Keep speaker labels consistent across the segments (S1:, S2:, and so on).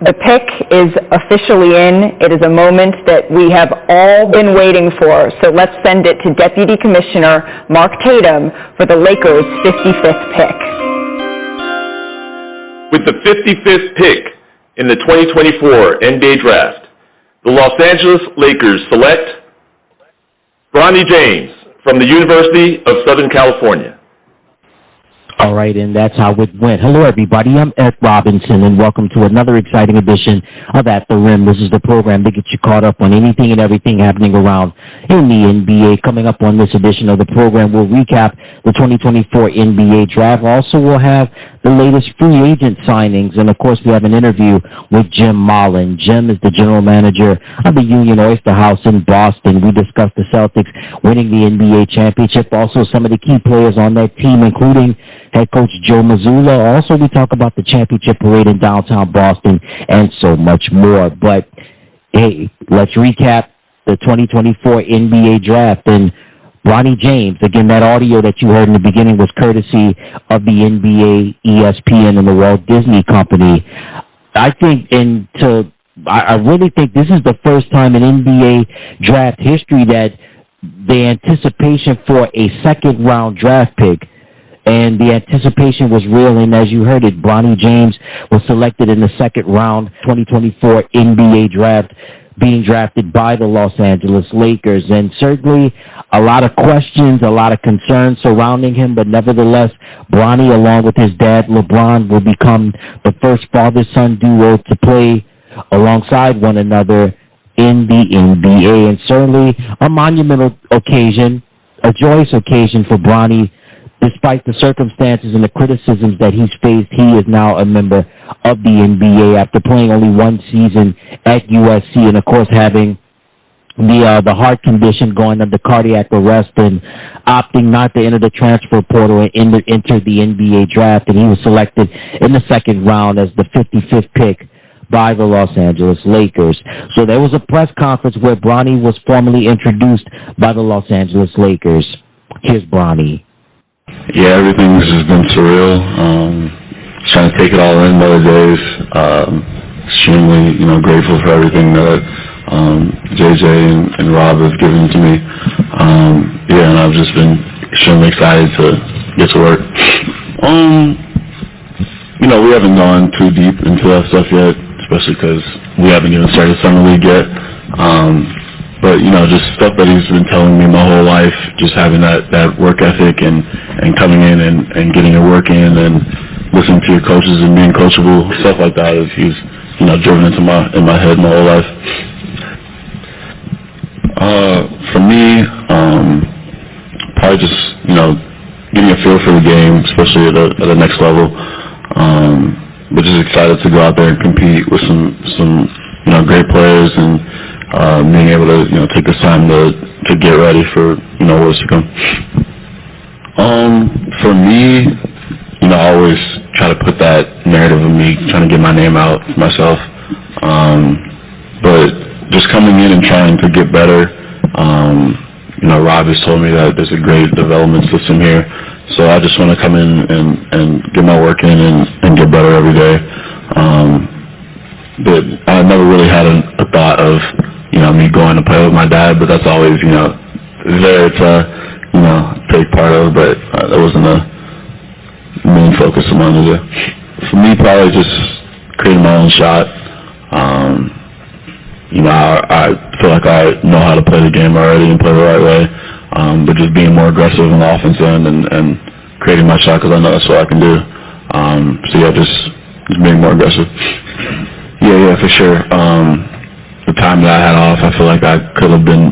S1: The pick is officially in. It is a moment that we have all been waiting for. So let's send it to Deputy Commissioner Mark Tatum for the Lakers' 55th pick.
S2: With the 55th pick in the 2024 NBA Draft, the Los Angeles Lakers select BronnyJames from the University of Southern California.
S3: All right, and that's how it went. Hello, everybody. I'm Ed Robinson, and welcome to another exciting edition of At the Rim. This is the program to get you caught up on anything and everything happening around in the NBA. Coming up on this edition of the program, we'll recap the 2024 NBA Draft. Also, we'll have the latest free agent signings, and, of course, we have an interview with JimMalinn. Jim is the general manager of the UnionOysterHouse in Boston. We discussed the Celtics winning the NBA championship, also some of the key players on that team, including head coach Joe Mazzulla. Also, we talk about the championship parade in downtown Boston and so much more. But, hey, let's recap the 2024 NBA Draft. And BronnyJames, again, that audio that you heard in the beginning was courtesy of the NBA, ESPN, and the Walt Disney Company. I really think this is the first time in NBA Draft history that the anticipation for a second-round draft pick, and the anticipation was real, and as you heard it, BronnyJames was selected in the second round 2024 NBA Draft, being drafted by the Los Angeles Lakers. And certainly a lot of questions, a lot of concerns surrounding him, but nevertheless, Bronny, along with his dad, LeBron, will become the first father-son duo to play alongside one another in the NBA. And certainly a monumental occasion, a joyous occasion for Bronny. Despite the circumstances and the criticisms that he's faced, he is now a member of the NBA after playing only one season at USC and, of course, having the heart condition, going under cardiac arrest, and opting not to enter the transfer portal and enter the NBA Draft. And he was selected in the second round as the 55th pick by the Los Angeles Lakers. So there was a press conference where Bronny was formally introduced by the Los Angeles Lakers. Here's Bronny.
S4: Yeah, everything's just been surreal. Trying to take it all in by the days. Extremely, grateful for everything that JJ and Rob have given to me. And I've just been extremely excited to get to work. We haven't gone too deep into that stuff yet, especially because we haven't even started Summer League yet. But, just stuff that he's been telling me my whole life, just having that work ethic and coming in and getting your work in and listening to your coaches and being coachable, stuff like that he's, driven into my head my whole life. For me, probably just, getting a feel for the game, especially at the next level. But just excited to go out there and compete with some great players and being able to, take this time to get ready for, what's to come. For me, I always try to put that narrative of me trying to get my name out for myself. But just coming in and trying to get better, Rob has told me that there's a great development system here. So I just want to come in and get my work in and get better every day. But I never really had a thought of, me going to play with my dad, but that's always, there to, take part of, but that wasn't a main focus of mine to do. For me, probably just creating my own shot. I feel like I know how to play the game already and play the right way, but just being more aggressive in the offense end and creating my shot because I know that's what I can do. Just being more aggressive. Yeah, for sure. The time that I had off, I feel like I could have been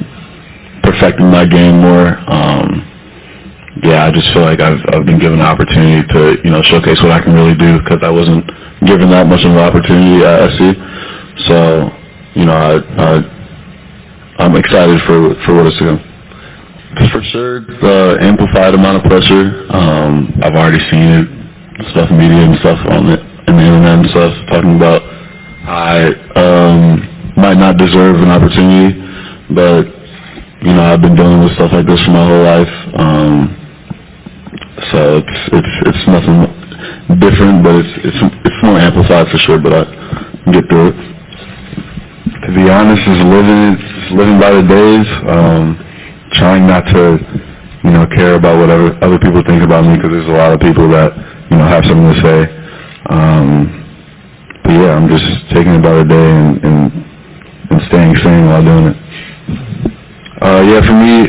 S4: perfecting my game more. I just feel like I've been given the opportunity to, showcase what I can really do because I wasn't given that much of an opportunity at SC. So, I'm excited for what is to come. For sure, the amplified amount of pressure. I've already seen it, stuff in media and stuff on the internet and stuff talking about I might not deserve an opportunity, but I've been dealing with stuff like this for my whole life. So it's nothing different, but it's more amplified for sure. But get through it. To be honest, just living by the days, trying not to, care about what other people think about me, because there's a lot of people that, have something to say. But yeah, I'm just taking it by the day and staying sane while doing it. Yeah, for me,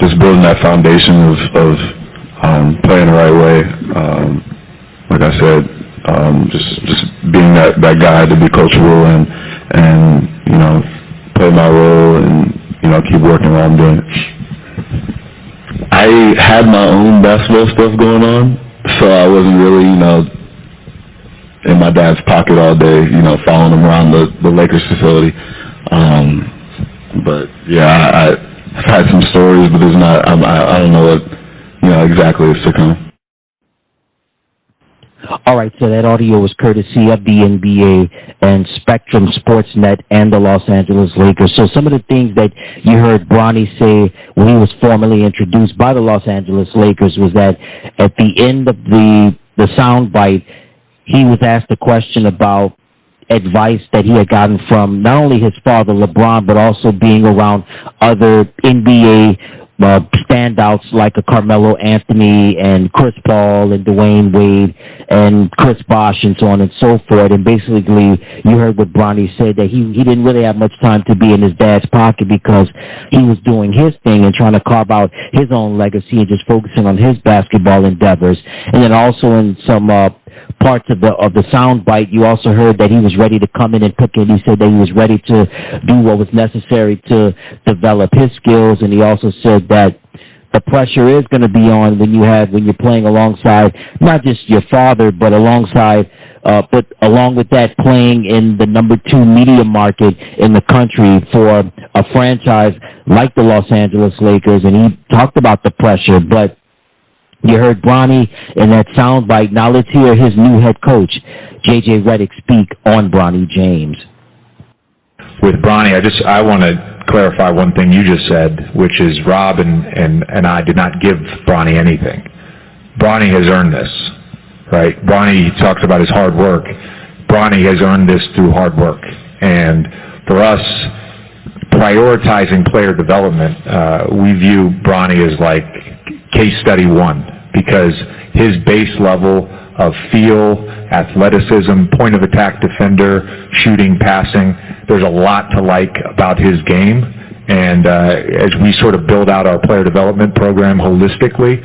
S4: just building that foundation of playing the right way. Like I said, just being that guy to be coachable and play my role and keep working while I'm doing it. I had my own basketball stuff going on, so I wasn't really in my dad's pocket all day, following him around the Lakers facility. But yeah, I've had some stories, but there's not. I don't know what exactly is to come.
S3: All right, so that audio was courtesy of the NBA and Spectrum Sportsnet and the Los Angeles Lakers. So some of the things that you heard Bronny say when he was formally introduced by the Los Angeles Lakers was that at the end of the soundbite, he was asked a question about advice that he had gotten from not only his father, LeBron, but also being around other NBA standouts like a Carmelo Anthony and Chris Paul and Dwayne Wade and Chris Bosh and so on and so forth. And basically, you heard what Bronny said, that he didn't really have much time to be in his dad's pocket because he was doing his thing and trying to carve out his own legacy and just focusing on his basketball endeavors. And then also in some parts of the sound bite, you also heard that he was ready to come in and pick it. He said that he was ready to do what was necessary to develop his skills, and he also said that the pressure is going to be on when you're playing alongside not just your father, but along with that, playing in the number 2 media market in the country for a franchise like the Los Angeles Lakers. And he talked about the pressure, but you heard Bronny in that soundbite. Now let's hear his new head coach, JJRedick, speak on BronnyJames.
S5: With Bronny, I want to clarify one thing you just said, which is Rob and I did not give Bronny anything. Bronny has earned this, right? Bronny talks about his hard work. Bronny has earned this through hard work. And for us, prioritizing player development, we view Bronny as like case study 1, because his base level of feel, athleticism, point of attack defender, shooting, passing, there's a lot to like about his game. And as we sort of build out our player development program holistically,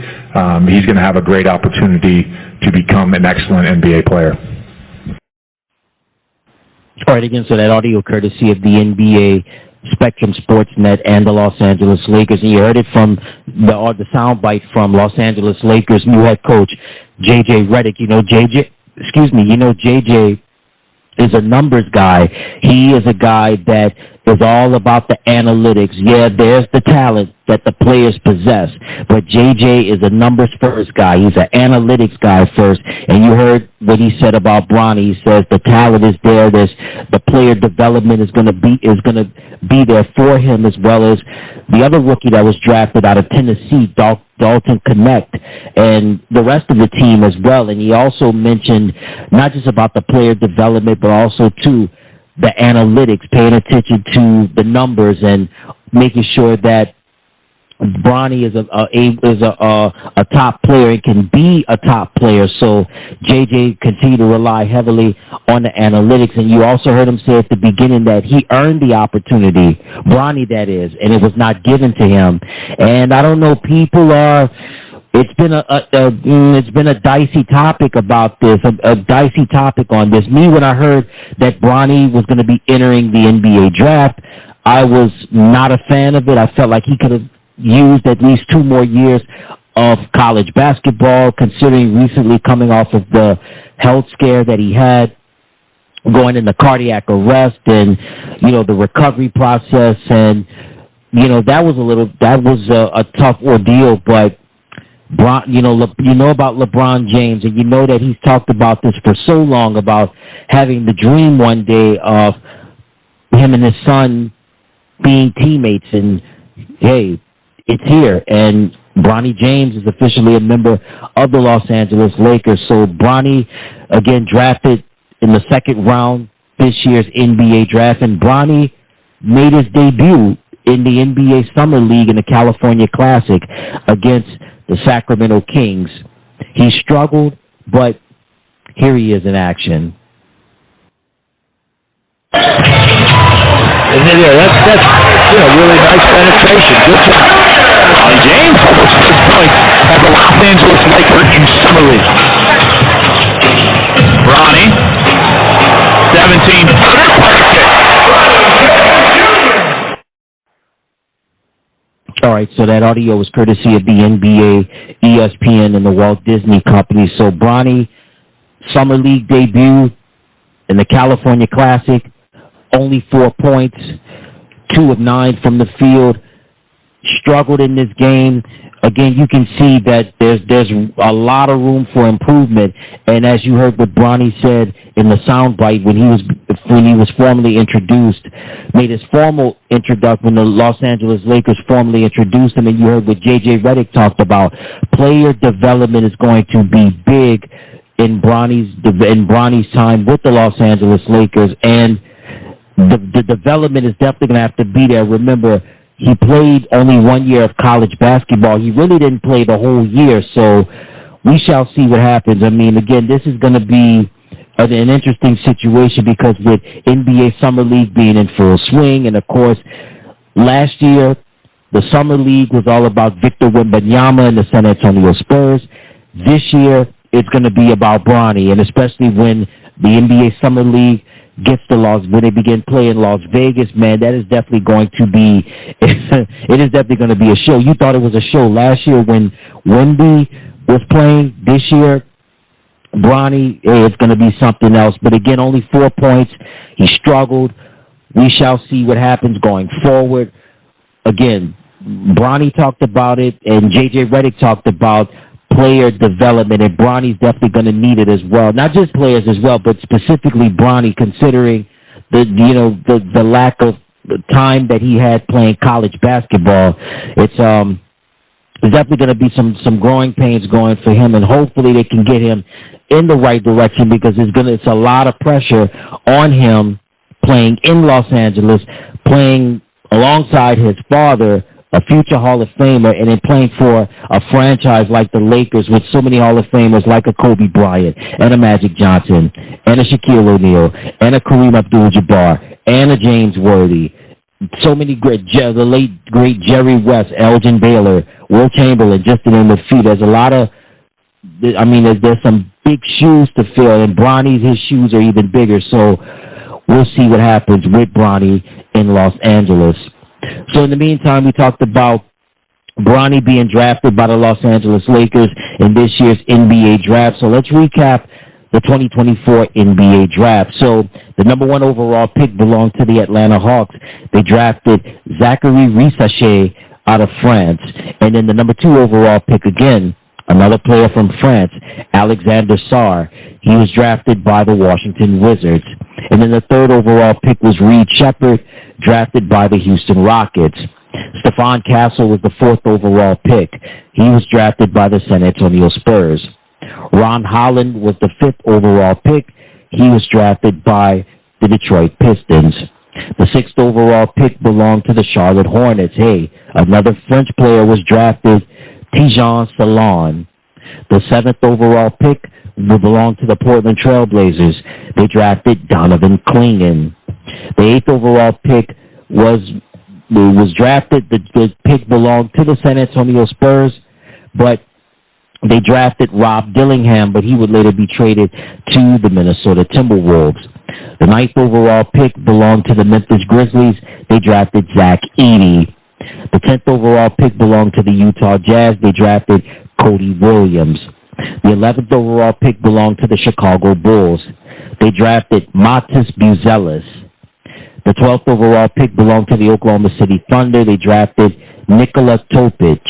S5: he's going to have a great opportunity to become an excellent NBA player.
S3: All right, again, so that audio courtesy of the NBA, Spectrum Sportsnet, and the Los Angeles Lakers. And you heard it from the soundbite from Los Angeles Lakers new head coach JJRedick. JJ is a numbers guy. He is a guy that is all about the analytics. Yeah, there's the talent that the players possess, but JJ is a numbers first guy. He's an analytics guy first. And you heard what he said about Bronny. He says the talent is there. The player development is going to be there for him, as well as the other rookie that was drafted out of Tennessee, Dalton Connect, and the rest of the team as well. And he also mentioned not just about the player development, but also too the analytics, paying attention to the numbers and making sure that Bronny is a top player and can be a top player. So JJ continue to rely heavily on the analytics. And you also heard him say at the beginning that he earned the opportunity, Bronny that is, and it was not given to him. And I don't know, it's been a dicey topic about this, a dicey topic on this. Me, when I heard that Bronny was going to be entering the NBA draft, I was not a fan of it. I felt like he could have used at least 2 more years of college basketball, considering recently coming off of the health scare that he had, going into cardiac arrest, and the recovery process, and that was a tough ordeal. But about LeBron James, and you know that he's talked about this for so long, about having the dream one day of him and his son being teammates, and hey, it's here. And BronnyJames is officially a member of the Los Angeles Lakers. So Bronny, again, drafted in the 2nd round this year's NBA draft, and Bronny made his debut in the NBA Summer League in the California Classic against the Sacramento Kings. He struggled, but here he is in action.
S6: And then, that's really nice penetration. Good job. BronnyJames almost 6 points at the Los Angeles Lakers in Summer League. Bronny, 17-footer,
S3: All right, so that audio was courtesy of the NBA, ESPN, and the Walt Disney Company. So Bronny, Summer League debut in the California Classic, only 4 points, 2 of 9 from the field, struggled in this game. Again, you can see that there's a lot of room for improvement. And as you heard what Bronny said in the soundbite when he was formally introduced, made his formal introduction when the Los Angeles Lakers formally introduced him, and you heard what JJRedick talked about. Player development is going to be big in Bronny's time with the Los Angeles Lakers, and the development is definitely going to have to be there. Remember, he played only 1 year of college basketball. He really didn't play the whole year, so we shall see what happens. I mean, again, this is going to be an interesting situation because with NBA Summer League being in full swing, and of course, last year, the Summer League was all about Victor Wembanyama and the San Antonio Spurs. This year, it's going to be about Bronny, and especially when the NBA Summer League gets to when they begin playing Las Vegas, man, that is definitely going to be, it is definitely going to be a show. You thought it was a show last year when Wemby was playing. This year, Bronny, it's going to be something else. But again, only 4 points. He struggled. We shall see what happens going forward. Again, Bronny talked about it, and JJRedick talked about player development, and Bronny's definitely going to need it as well. Not just players as well, but specifically Bronny, considering the lack of time that he had playing college basketball. It's definitely going to be some growing pains going for him, and hopefully they can get him in the right direction because it's a lot of pressure on him playing in Los Angeles, playing alongside his father, a future Hall of Famer, and then playing for a franchise like the Lakers with so many Hall of Famers like a Kobe Bryant and a Magic Johnson and a Shaquille O'Neal and a Kareem Abdul-Jabbar and a James Worthy. So many great, the late, great Jerry West, Elgin Baylor, Will Chamberlain, just to name a few. There's a lot of, there's some big shoes to fill, and his shoes are even bigger, so we'll see what happens with Bronny in Los Angeles. So in the meantime, we talked about Bronny being drafted by the Los Angeles Lakers in this year's NBA draft. So let's recap the 2024 NBA draft. So the number 1 overall pick belonged to the Atlanta Hawks. They drafted Zachary Risacher out of France. And then the number 2 overall pick, again, another player from France, Alexander Sarr. He was drafted by the Washington Wizards. And then the 3rd overall pick was Reed Sheppard, drafted by the Houston Rockets. Stephon Castle was the 4th overall pick. He was drafted by the San Antonio Spurs. Ron Holland was the 5th overall pick. He was drafted by the Detroit Pistons. The 6th overall pick belonged to the Charlotte Hornets. Hey, another French player was drafted, Tijan Salon. The 7th overall pick belonged to the Portland Trailblazers. They drafted Donovan Clingan. The 8th overall pick was drafted. The pick belonged to the San Antonio Spurs, but they drafted Rob Dillingham, but he would later be traded to the Minnesota Timberwolves. The 9th overall pick belonged to the Memphis Grizzlies. They drafted Zach Edey. The 10th overall pick belonged to the Utah Jazz. They drafted Cody Williams. The 11th overall pick belonged to the Chicago Bulls. They drafted Matas Buzelis. The 12th overall pick belonged to the Oklahoma City Thunder. They drafted Nikola Topic.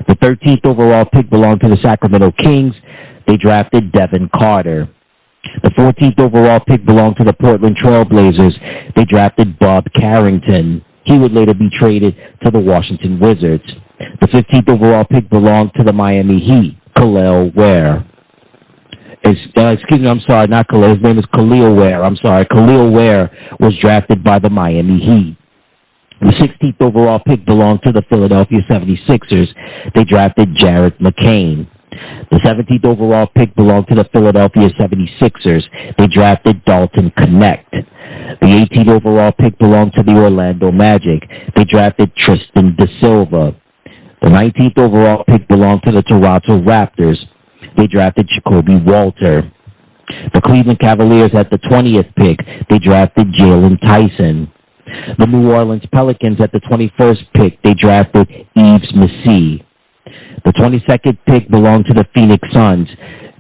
S3: The 13th overall pick belonged to the Sacramento Kings. They drafted Devin Carter. The 14th overall pick belonged to the Portland Trailblazers. They drafted Bob Carrington. He would later be traded to the Washington Wizards. The 15th overall pick belonged to the Miami Heat, Khalil Ware. Excuse me, I'm sorry, not Khalil. His name is Khalil Ware. I'm sorry. Khalil Ware was drafted by the Miami Heat. The 16th overall pick belonged to the Philadelphia 76ers. They drafted Jared McCain. The 17th overall pick belonged to the Philadelphia 76ers. They drafted Dalton Connect. The 18th overall pick belonged to the Orlando Magic. They drafted Tristan Da Silva. The 19th overall pick belonged to the Toronto Raptors. They drafted Jacoby Walter. The Cleveland Cavaliers at the 20th pick, they drafted Jalen Tyson. The New Orleans Pelicans at the 21st pick, they drafted Yves Messi. The 22nd pick belonged to the Phoenix Suns.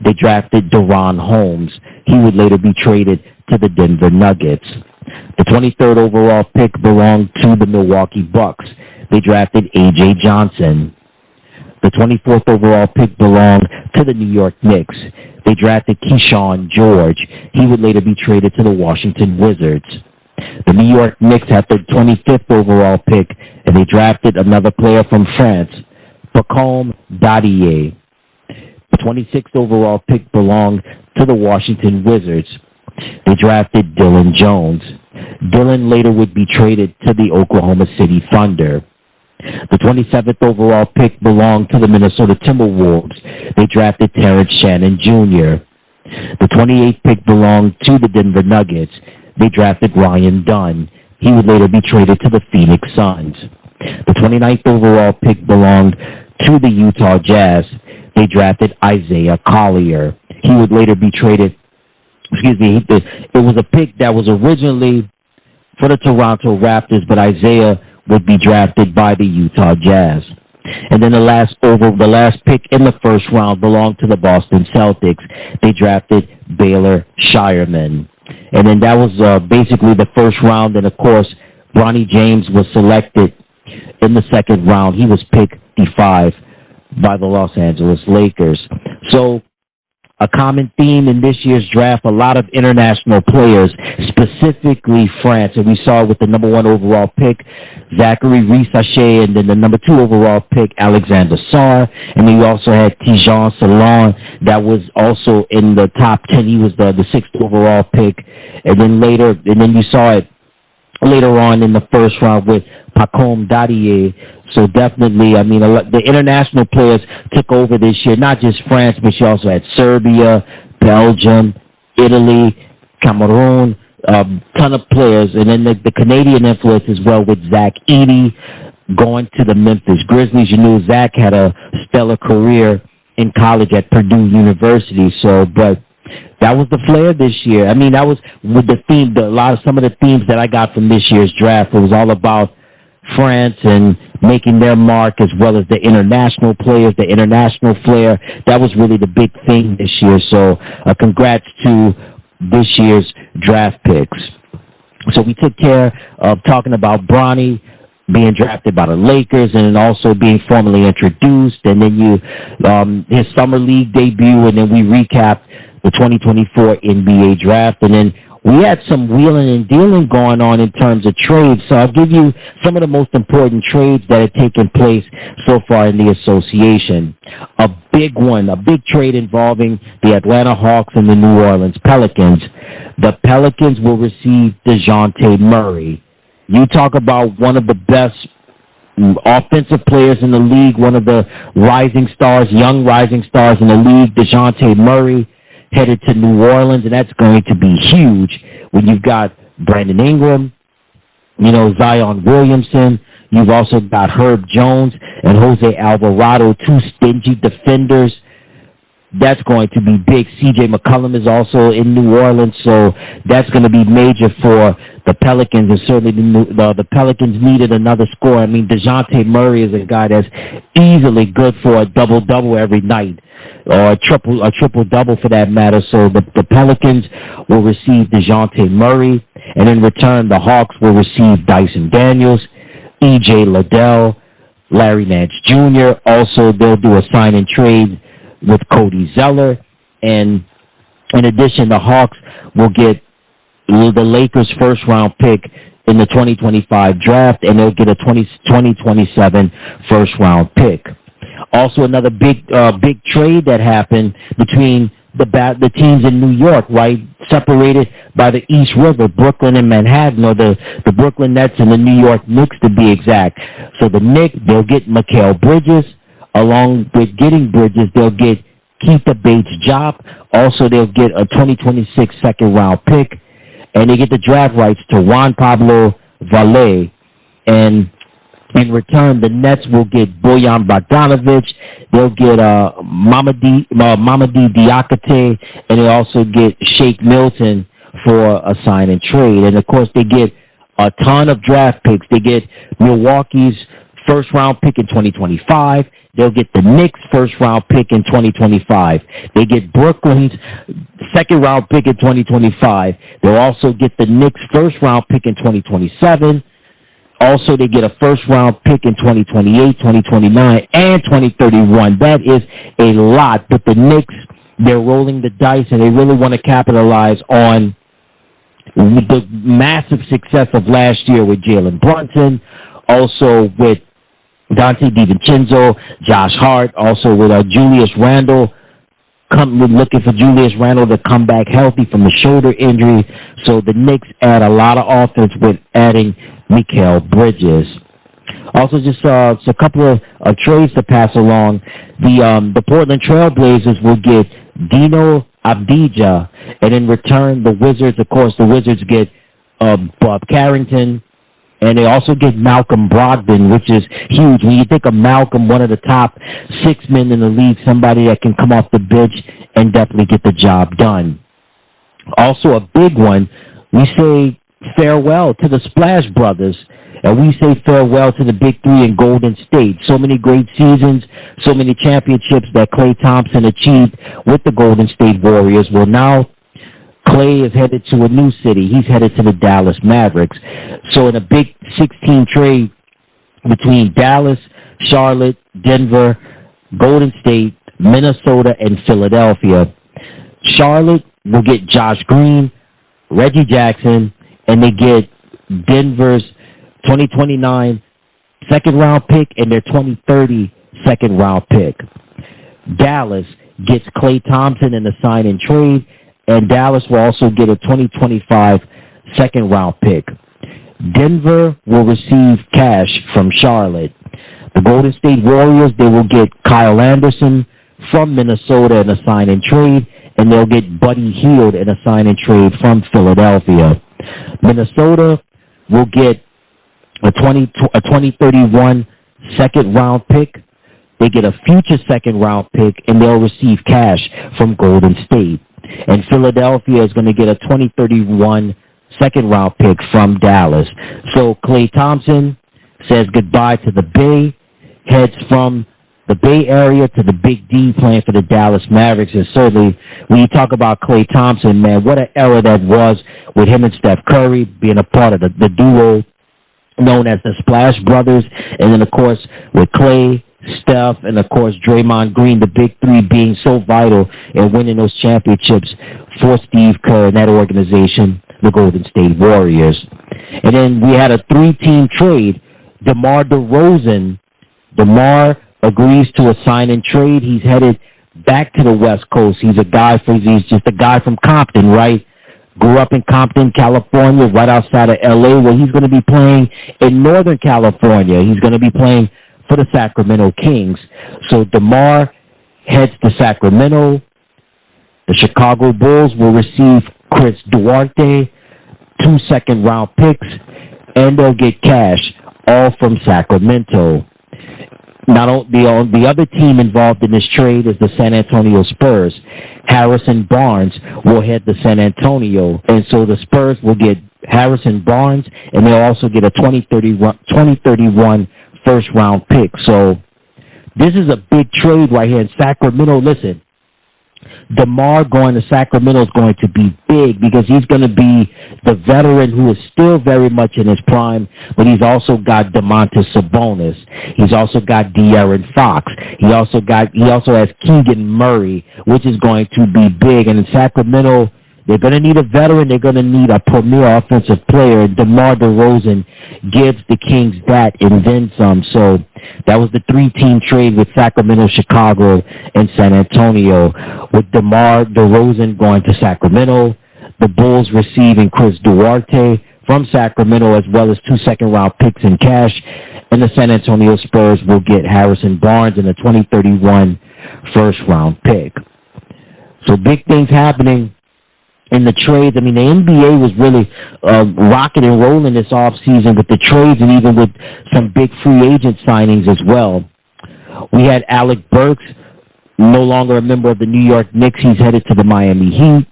S3: They drafted Deron Holmes. He would later be traded to the Denver Nuggets. The 23rd overall pick belonged to the Milwaukee Bucks. They drafted A.J. Johnson. The 24th overall pick belonged to the New York Knicks. They drafted Keyshawn George. He would later be traded to the Washington Wizards. The New York Knicks had the 25th overall pick, and they drafted another player from France, Pacome Dadier. The 26th overall pick belonged to the Washington Wizards. They drafted Dylan Jones. Dylan later would be traded to the Oklahoma City Thunder. The 27th overall pick belonged to the Minnesota Timberwolves. They drafted Terrence Shannon Jr. The 28th pick belonged to the Denver Nuggets. They drafted Ryan Dunn. He would later be traded to the Phoenix Suns. The 29th overall pick belonged to the Utah Jazz. They drafted Isaiah Collier. He would later be traded, it was a pick that was originally for the Toronto Raptors, but Isaiah would be drafted by the Utah Jazz. And then the last pick in the first round belonged to the Boston Celtics. They drafted Baylor Shireman. And then that was basically the first round. And, of course, BronnyJames was selected in the second round. He was picked 55 by the Los Angeles Lakers. So a common theme in this year's draft, a lot of international players, specifically France. And we saw with the number 1 overall pick, Zachary Risache, and then the number 2 overall pick, Alexander Sarr. And then you also had Tijan Salon, that was also in the top 10. He was the 6th overall pick. And then you saw it later on in the first round with Pacome Dadier. So definitely, I mean, the international players took over this year, not just France, but you also had Serbia, Belgium, Italy, Cameroon, ton of players. And then the Canadian influence as well with Zach Edey going to the Memphis Grizzlies. You knew Zach had a stellar career in college at Purdue University. But that was the flair this year. I mean, that was with the theme, some of the themes that I got from this year's draft. It was all about France and making their mark, as well as the international players, the international flair. That was really the big thing this year. So congrats to this year's draft picks. So we took care of talking about Bronny being drafted by the Lakers and then also being formally introduced, and then his summer league debut, and then we recapped the 2024 NBA draft, and then we had some wheeling and dealing going on in terms of trades. So I'll give you some of the most important trades that have taken place so far in the association. A big one, a big trade involving the Atlanta Hawks and the New Orleans Pelicans. The Pelicans will receive DeJounte Murray. You talk about one of the best offensive players in the league, one of the rising stars, young rising stars in the league, DeJounte Murray, headed to New Orleans, and that's going to be huge when you've got Brandon Ingram, Zion Williamson. You've also got Herb Jones and Jose Alvarado, 2 stingy defenders. That's going to be big. C.J. McCollum is also in New Orleans, so that's going to be major for the Pelicans, and certainly the Pelicans needed another scorer. I mean, DeJounte Murray is a guy that's easily good for a double-double every night, or a triple-double for that matter. So the Pelicans will receive DeJounte Murray, and in return, the Hawks will receive Dyson Daniels, E.J. Liddell, Larry Nance Jr. Also, they'll do a sign-and-trade with Cody Zeller, and in addition, the Hawks will get the Lakers' first-round pick in the 2025 draft, and they'll get a 2027 first-round pick. Also, another big trade that happened between the teams in New York, right, separated by the East River, Brooklyn and Manhattan, or the Brooklyn Nets and the New York Knicks to be exact. So the Knicks, they'll get Mikal Bridges. Along with getting Bridges, they'll get Keita Bates-Diop. Also, they'll get a 2026 second-round pick. And they get the draft rights to Juan Pablo Valle. And in return, the Nets will get Bojan Bogdanovic. They'll get Mamadi Diakite, and they also get Shake Milton for a sign and trade. And, of course, they get a ton of draft picks. They get Milwaukee's first-round pick in 2025. They'll get the Knicks' first-round pick in 2025. They get Brooklyn's second-round pick in 2025. They'll also get the Knicks' first-round pick in 2027. Also, they get a first-round pick in 2028, 2029, and 2031. That is a lot, but the Knicks, they're rolling the dice, and they really want to capitalize on the massive success of last year with Jalen Brunson, also with Dante DiVincenzo, Josh Hart, also with Julius Randle. Looking for Julius Randle to come back healthy from the shoulder injury. So the Knicks add a lot of offense with adding Mikal Bridges. Also, just a couple of trades to pass along. The Portland Trail Blazers will get Dino Avdija, and in return, the Wizards, of course, get Bob Carrington. And they also get Malcolm Brogdon, which is huge. When you think of Malcolm, one of the top 6 men in the league, somebody that can come off the bench and definitely get the job done. Also a big one, we say farewell to the Splash Brothers, and we say farewell to the Big Three in Golden State. So many great seasons, so many championships that Klay Thompson achieved with the Golden State Warriors. Well, now Klay is headed to a new city. He's headed to the Dallas Mavericks. So in a big 16 trade between Dallas, Charlotte, Denver, Golden State, Minnesota, and Philadelphia, Charlotte will get Josh Green, Reggie Jackson, and they get Denver's 2029 second-round pick and their 2030 second-round pick. Dallas gets Klay Thompson in the sign and trade, and Dallas will also get a 2025 second-round pick. Denver will receive cash from Charlotte. The Golden State Warriors, they will get Kyle Anderson from Minnesota in a sign and trade, and they'll get Buddy Hield in a sign and trade from Philadelphia. Minnesota will get a 2031 second-round pick. They get a future second-round pick, and they'll receive cash from Golden State. And Philadelphia is going to get a 2031 second-round pick from Dallas. So Klay Thompson says goodbye to the Bay, heads from the Bay Area to the Big D, playing for the Dallas Mavericks. And certainly, when you talk about Klay Thompson, man, what an era that was with him and Steph Curry being a part of the duo known as the Splash Brothers. And then, of course, with Klay, Steph, and of course Draymond Green, the Big Three being so vital in winning those championships for Steve Kerr and that organization, the Golden State Warriors. And then we had a 3-team trade. DeMar DeRozan, DeMar agrees to a sign and trade. He's headed back to the West Coast. He's just a guy from Compton, right? Grew up in Compton, California, right outside of LA, where he's going to be playing in Northern California. He's going to be playing for the Sacramento Kings. So DeMar heads to Sacramento. The Chicago Bulls will receive Chris Duarte, 2 second-round picks, and they'll get cash, all from Sacramento. The other team involved in this trade is the San Antonio Spurs. Harrison Barnes will head to San Antonio, and so the Spurs will get Harrison Barnes, and they'll also get a 2031 first-round pick. So this is a big trade right here in Sacramento. Listen, DeMar going to Sacramento is going to be big because he's going to be the veteran who is still very much in his prime, but he's also got DeMontis Sabonis. He's also got De'Aaron Fox. He also has Keegan Murray, which is going to be big. And in Sacramento, They're going to need a veteran. They're going to need a premier offensive player. DeMar DeRozan gives the Kings that and then some. So that was the three-team trade with Sacramento, Chicago, and San Antonio. With DeMar DeRozan going to Sacramento, the Bulls receiving Chris Duarte from Sacramento, as well as 2 second-round picks in cash. And the San Antonio Spurs will get Harrison Barnes and a 2031 first-round pick. So big things happening in the trades. I mean, the NBA was really rocking and rolling this offseason with the trades and even with some big free agent signings as well. We had Alec Burks, no longer a member of the New York Knicks. He's headed to the Miami Heat.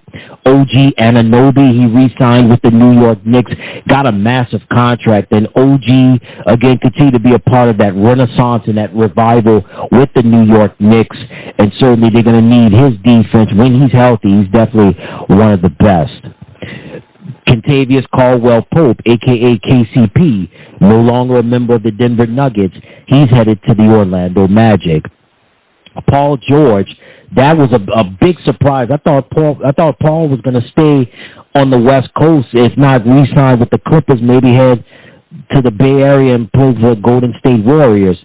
S3: OG Anunoby, he re-signed with the New York Knicks, got a massive contract. And OG, again, continued to be a part of that renaissance and that revival with the New York Knicks. And certainly they're going to need his defense. When he's healthy, he's definitely one of the best. Kentavious Caldwell-Pope, a.k.a. KCP, no longer a member of the Denver Nuggets. He's headed to the Orlando Magic. Paul George, that was a big surprise. I thought Paul was going to stay on the West Coast, if not re-signed with the Clippers, maybe head to the Bay Area and play for the Golden State Warriors.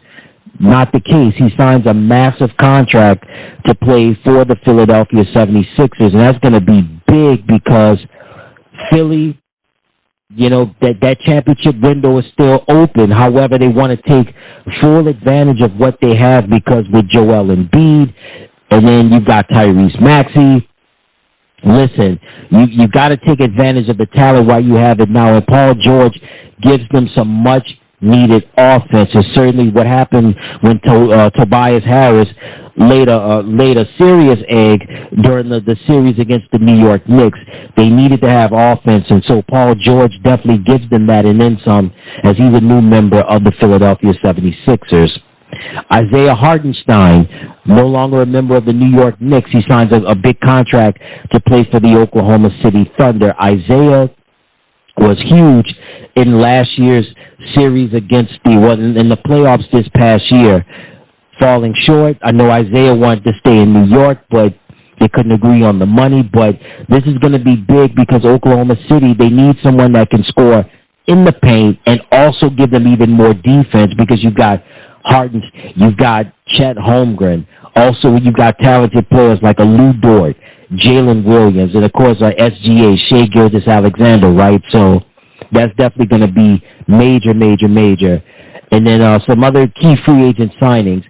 S3: Not the case. He signs a massive contract to play for the Philadelphia 76ers, and that's going to be big because Philly, you know, that championship window is still open. However, they want to take full advantage of what they have because with Joel Embiid, and then you've got Tyrese Maxey. Listen, you got to take advantage of the talent while you have it now, and Paul George gives them some much-needed offense. It's certainly what happened when Tobias Harris laid a serious egg during the series against the New York Knicks. They needed to have offense, and so Paul George definitely gives them that and then some, as he's a new member of the Philadelphia 76ers. Isaiah Hartenstein, no longer a member of the New York Knicks. He signs a big contract to play for the Oklahoma City Thunder. Isaiah was huge in last year's series against in the playoffs this past year. Falling short. I know Isaiah wanted to stay in New York, but they couldn't agree on the money. But this is going to be big because Oklahoma City, they need someone that can score in the paint and also give them even more defense because you've got Harden, you've got Chet Holmgren. Also, you've got talented players like a Lou Dort, Jalen Williams, and, of course, SGA, Shai Gilgeous-Alexander, right? So that's definitely going to be major, major, major. And then some other key free agent signings.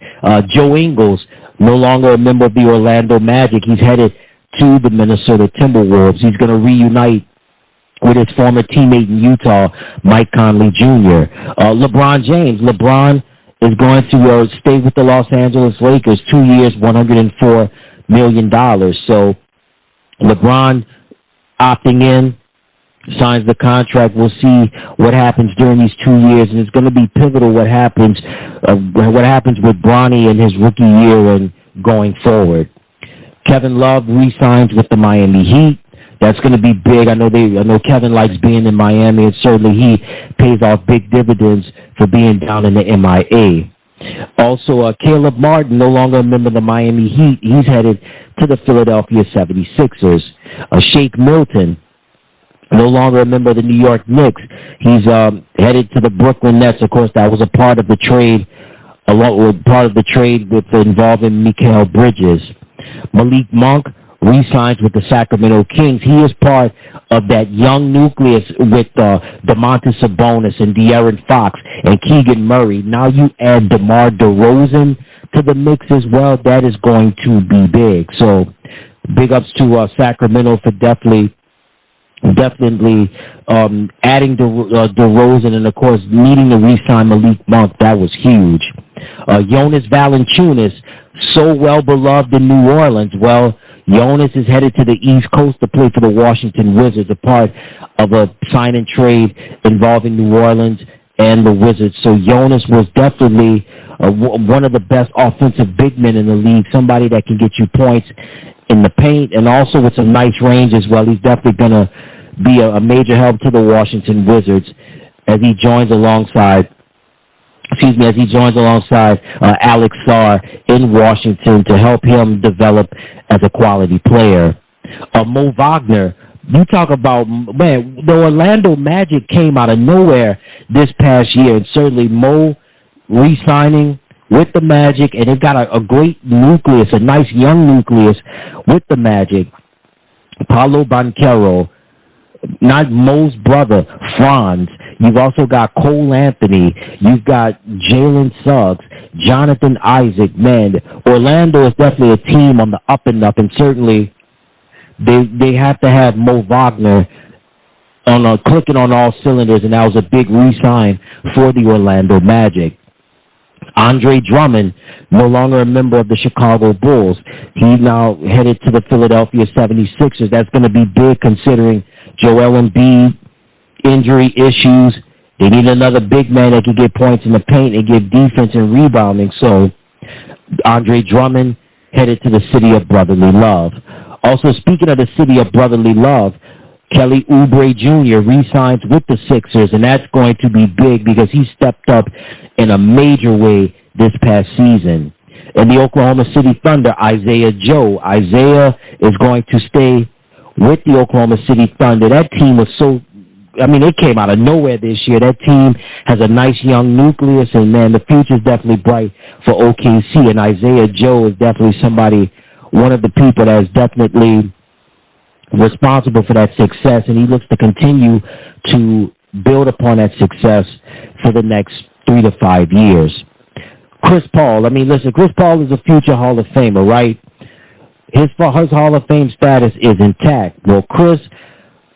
S3: Joe Ingles, no longer a member of the Orlando Magic. He's headed to the Minnesota Timberwolves. He's going to reunite with his former teammate in Utah, Mike Conley Jr. LeBron James. LeBron is going to stay with the Los Angeles Lakers 2 years, $104 million. So LeBron opting in, signs the contract. We'll see what happens during these 2 years, and it's going to be pivotal what happens with Bronny in his rookie year and going forward. Kevin Love re-signs with the Miami Heat. That's going to be big. I know Kevin likes being in Miami, and certainly he pays off big dividends for being down in the MIA. Also, Caleb Martin, no longer a member of the Miami Heat. He's headed to the Philadelphia 76ers. Shake Milton, no longer a member of the New York Knicks. He's headed to the Brooklyn Nets. Of course, that was a part of the trade, with involving Mikal Bridges. Malik Monk re-signs with the Sacramento Kings. He is part of that young nucleus with Domantas Sabonis and De'Aaron Fox and Keegan Murray. Now you add DeMar DeRozan to the mix as well. That is going to be big. So big ups to Sacramento for definitely adding DeRozan and, of course, needing to re-sign Malik Monk. That was huge. Jonas Valanciunas, so well beloved in New Orleans. Well, Jonas is headed to the East Coast to play for the Washington Wizards, a part of a sign and trade involving New Orleans and the Wizards. So Jonas was definitely one of the best offensive big men in the league, somebody that can get you points in the paint and also with some nice range as well. He's definitely going to be a major help to the Washington Wizards as he joins alongside Alex Sarr in Washington to help him develop as a quality player. Mo Wagner, You talk about, man, the Orlando Magic came out of nowhere this past year, and certainly Mo re-signing with the Magic, and they've got a great nucleus, a nice young nucleus with the Magic. Paolo Banchero, not Mo's brother, Franz. You've also got Cole Anthony. You've got Jalen Suggs, Jonathan Isaac. Man, Orlando is definitely a team on the up and up, and certainly they have to have Mo Wagner clicking on all cylinders, and that was a big re-sign for the Orlando Magic. Andre Drummond, no longer a member of the Chicago Bulls. He's now headed to the Philadelphia 76ers. That's going to be big considering Joel Embiid injury issues. They need another big man that can get points in the paint and give defense and rebounding. So Andre Drummond headed to the city of brotherly love. Also, speaking of the city of brotherly love, Kelly Oubre Jr. re-signs with the Sixers, and that's going to be big because he stepped up in a major way this past season. In the Oklahoma City Thunder, Isaiah Joe. Isaiah is going to stay with the Oklahoma City Thunder. That team was it came out of nowhere this year. That team has a nice young nucleus, and, man, the future's definitely bright for OKC, and Isaiah Joe is definitely one of the people that is definitely responsible for that success, and he looks to continue to build upon that success for the next 3 to 5 years. Chris Paul, Chris Paul is a future Hall of Famer, right? His Hall of Fame status is intact. Well, Chris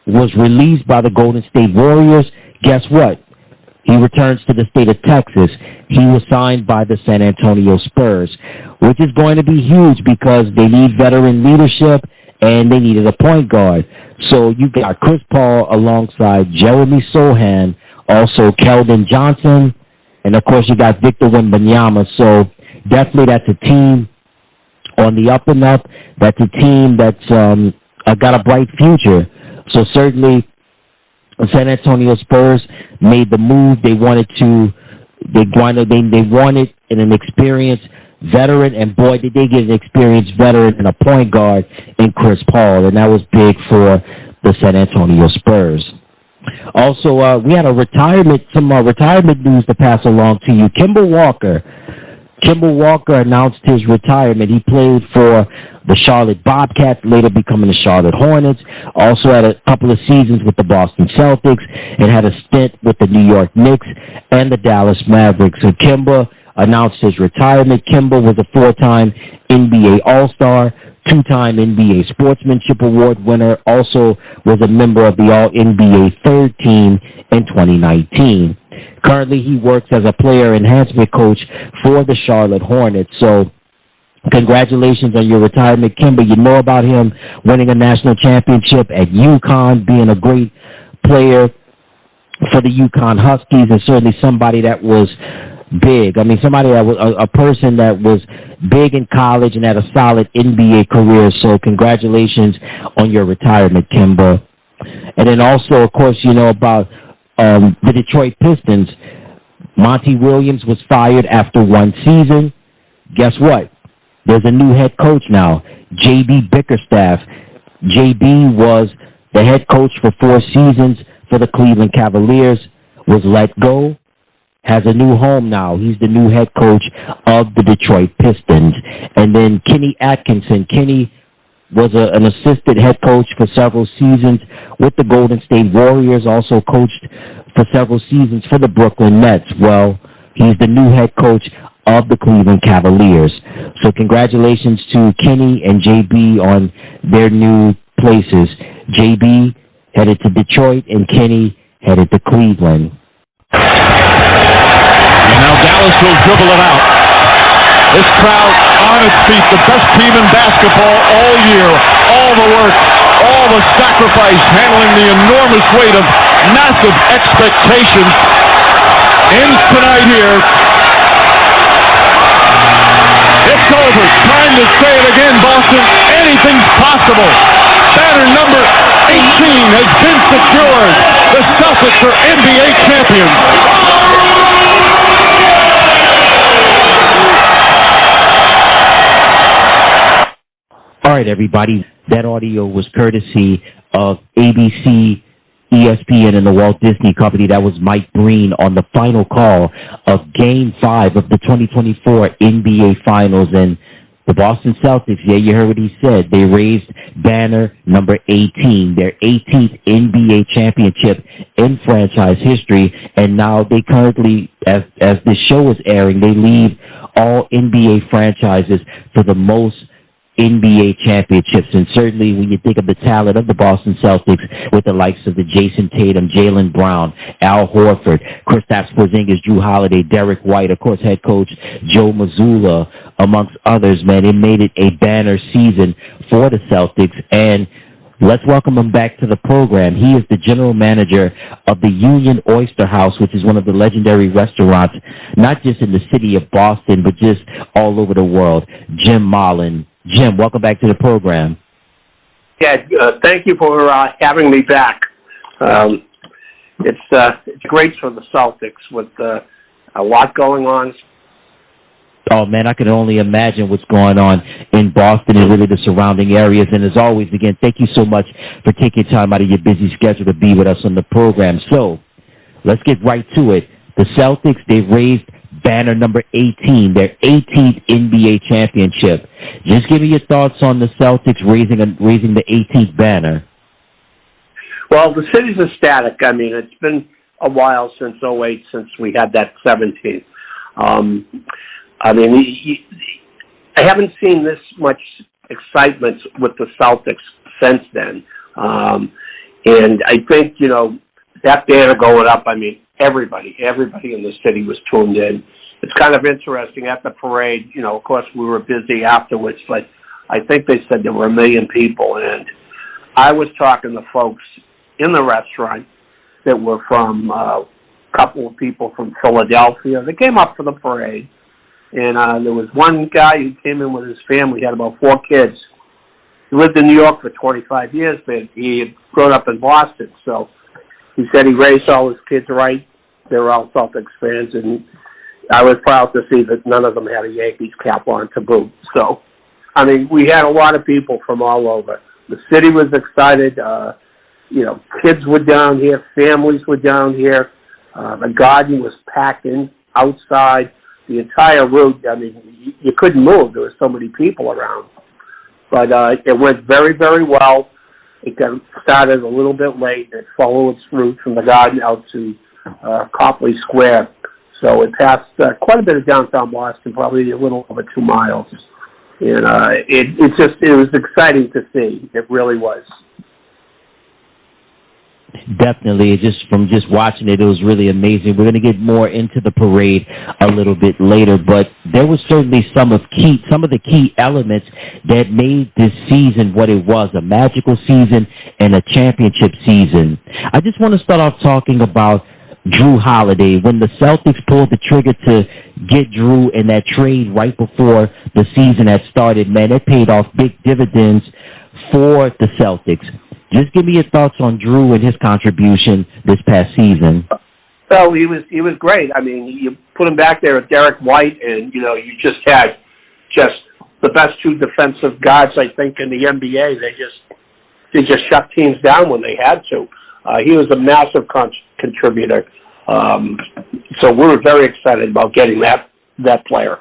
S3: was released by the Golden State Warriors. Guess what? He returns to the state of Texas. He was signed by the San Antonio Spurs, which is going to be huge because they need veteran leadership and they needed a point guard. So you got Chris Paul alongside Jeremy Sohan, also Keldon Johnson, and of course you got Victor Wembanyama. So definitely that's a team on the up and up. That's a team that's got a bright future. So certainly the San Antonio Spurs made the move. They wanted an experienced veteran, and boy, did they get an experienced veteran and a point guard in Chris Paul, and that was big for the San Antonio Spurs. Also, we had some retirement news to pass along to you. KembaWalker announced his retirement. He played for the Charlotte Bobcats, later becoming the Charlotte Hornets. Also had a couple of seasons with the Boston Celtics and had a stint with the New York Knicks and the Dallas Mavericks. So Kemba announced his retirement. Kemba was a 4-time NBA All-Star, 2-time NBA Sportsmanship Award winner, also was a member of the All-NBA third team in 2019. Currently, he works as a player enhancement coach for the Charlotte Hornets. So congratulations on your retirement, Kemba. You know about him winning a national championship at UConn, being a great player for the UConn Huskies, and certainly somebody that was big. Somebody that was a person that was big in college and had a solid NBA career. So congratulations on your retirement, Kemba. And then also, of course, you know about the Detroit Pistons. Monty Williams was fired after 1 season. Guess what? There's a new head coach now, JBBickerstaff. JB was the head coach for 4 seasons for the Cleveland Cavaliers, was let go, has a new home now. He's the new head coach of the Detroit Pistons. And then Kenny Atkinson. Kenny was an assistant head coach for several seasons with the Golden State Warriors, also coached for several seasons for the Brooklyn Nets. Well, he's the new head coach of the Cleveland Cavaliers. So congratulations to Kenny and JB on their new places. JB headed to Detroit and Kenny headed to Cleveland.
S6: And now Dallas will dribble it out. This crowd on its feet, the best team in basketball all year. All the work, all the sacrifice, handling the enormous weight of massive expectations. Ends tonight here. It's over. Time to say it again, Boston. Anything's possible. Banner number 18 has been secured. The Celtics are NBA champions.
S3: All right, everybody. That audio was courtesy of ABC, ESPN, and the Walt Disney Company. That was Mike Breen on the final call of Game 5 of the 2024 NBA Finals. And the Boston Celtics, yeah, you heard what he said. They raised banner number 18, their 18th NBA championship in franchise history. And now they currently, as this show is airing, they lead all NBA franchises for the most NBA championships. And certainly when you think of the talent of the Boston Celtics with the likes of the Jason Tatum, Jaylen Brown, Al Horford, Kristaps Porzingis, Drew Holiday, Derek White, of course head coach Joe Mazzulla, amongst others, man, it made it a banner season for the Celtics. And let's welcome him back to the program. He is the general manager of the UnionOysterHouse, which is one of the legendary restaurants, not just in the city of Boston, but just all over the world. JimMalinn. Jim, welcome back to the program.
S7: Yeah, thank you for having me back. It's great for the Celtics with a lot going on.
S3: Oh, man, I can only imagine what's going on in Boston and really the surrounding areas. And as always, again, thank you so much for taking time out of your busy schedule to be with us on the program. So let's get right to it. The Celtics, they've raised banner number 18, their 18th NBA championship. Just give me your thoughts on the Celtics raising the 18th banner.
S7: Well, the city's ecstatic. I mean, it's been a while since '08, since we had that 17th. I mean, I haven't seen this much excitement with the Celtics since then. And I think, you know, that banner going up, I mean, everybody in the city was tuned in. It's kind of interesting at the parade, you know, of course we were busy afterwards, but I think they said there were 1 million people. And I was talking to folks in the restaurant that were from a couple of people from Philadelphia. They came up for the parade. And there was one guy who came in with his family. He had about 4 kids. He lived in New York for 25 years, but he had grown up in Boston. So he said he raised all his kids right. They were all Celtics fans, and I was proud to see that none of them had a Yankees cap on to boot. So, I mean, we had a lot of people from all over. The city was excited. You know, kids were down here. Families were down here. The garden was packed in outside. The entire route, I mean, you couldn't move. There were so many people around. But it went very, very well. It got started a little bit late. It followed its route from the garden out to Copley Square. So it passed quite a bit of downtown Boston, probably a little over 2 miles. And it was exciting to see. It really was.
S3: Definitely, from watching it, it was really amazing. We're going to get more into the parade a little bit later, but there was certainly some of the key elements that made this season what it was, a magical season and a championship season. I just want to start off talking about Drew Holiday. When the Celtics pulled the trigger to get Drew in that trade right before the season had started, man, it paid off big dividends for the Celtics. Just give me your thoughts on Drew and his contribution this past season.
S7: Well, he was great. I mean, you put him back there with Derek White, and you know, you just had the best 2 defensive guards I think in the NBA. They just shut teams down when they had to. He was a massive contributor. So we were very excited about getting that player.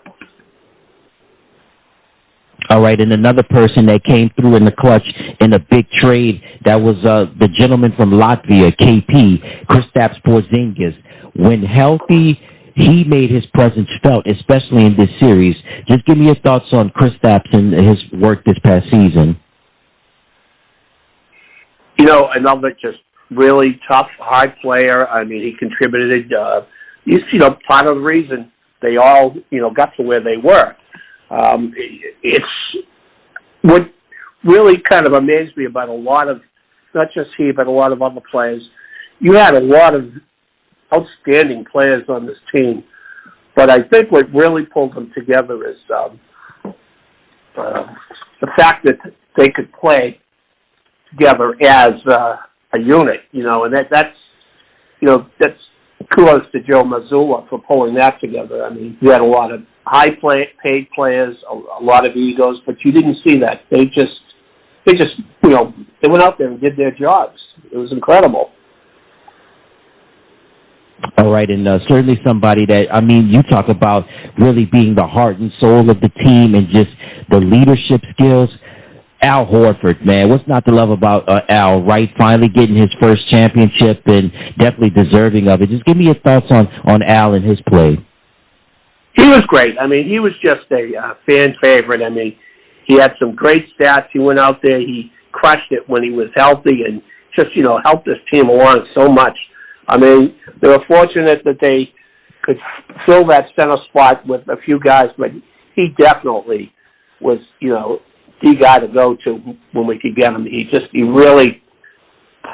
S3: All right, and another person that came through in the clutch in a big trade, that was the gentleman from Latvia, KP, Kristaps Porzingis. When healthy, he made his presence felt, especially in this series. Just give me your thoughts on Kristaps and his work this past season.
S7: You know, another just really tough, hard player. I mean, he contributed. You know, part of the reason they all, you know, got to where they were. It's what really kind of amazed me about a lot of, not just he, but a lot of other players. You had a lot of outstanding players on this team, but I think what really pulled them together is the fact that they could play together as a unit, you know, and that's kudos to Joe Mazzulla for pulling that together. I mean, you had a lot of paid players, a lot of egos, but you didn't see that. They just they just, they went out there and did their jobs. It was incredible.
S3: All right, and certainly somebody that, you talk about really being the heart and soul of the team and just the leadership skills. Al Horford, man, what's not to love about Al, right? Finally getting his first championship and definitely deserving of it. Just give me your thoughts on Al and his play.
S7: He was great. He was just a fan favorite. He had some great stats. He went out there. He crushed it when he was healthy and just, helped this team along so much. They were fortunate that they could fill that center spot with a few guys, but he definitely was, the guy to go to when we could get him. He really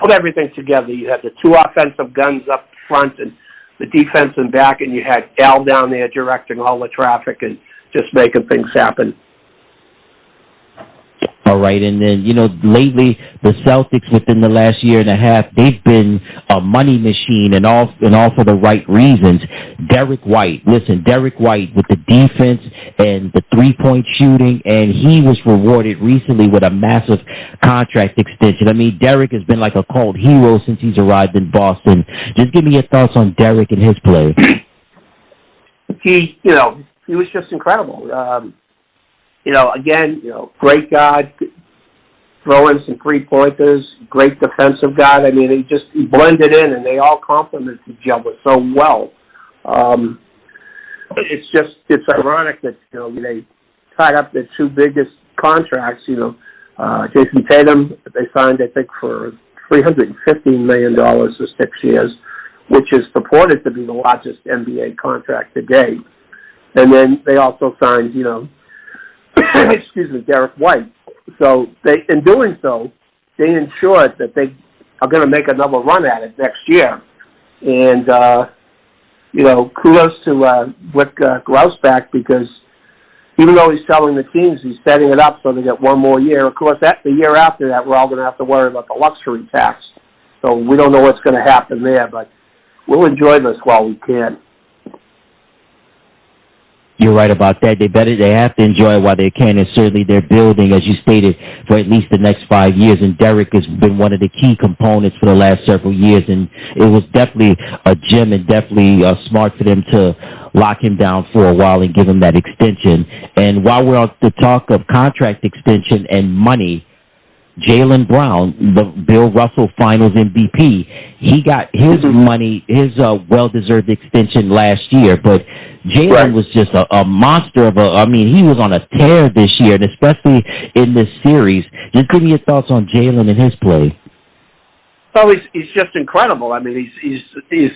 S7: put everything together. You had the two offensive guns up front and the defense in back, and you had Al down there directing all the traffic and just making things happen.
S3: All right, and then, lately the Celtics within the last year and a half, they've been a money machine and all for the right reasons. Derek White with the defense and the three-point shooting, and he was rewarded recently with a massive contract extension. Derek has been like a cult hero since he's arrived in Boston. Just give me your thoughts on Derek and his play.
S7: He was just incredible. Great guy, throwing some three-pointers, great defensive guy. He blended in, and they all complemented each other so well. It's ironic that, they tied up their two biggest contracts. Jason Tatum, they signed, I think, for $315 million for 6 years, which is purported to be the largest NBA contract to date. And then they also signed, Derek White. So in doing so, they ensured that they are going to make another run at it next year. And, kudos to Rick Grousbeck, because even though he's selling the teams, he's setting it up so they get one more year. Of course, the year after that, we're all going to have to worry about the luxury tax. So we don't know what's going to happen there, but we'll enjoy this while we can.
S3: You're right about that. They have to enjoy it while they can, and certainly they're building, as you stated, for at least the next 5 years. And Derek has been one of the key components for the last several years, and it was definitely a gem and definitely smart for them to lock him down for a while and give him that extension. And while we're on the talk of contract extension and money, Jaylen Brown, the Bill Russell Finals MVP, he got his money, his well-deserved extension last year, but Jaylen was just a monster of he was on a tear this year, and especially in this series. Just give me your thoughts on Jaylen and his play.
S7: Well, he's just incredible. He's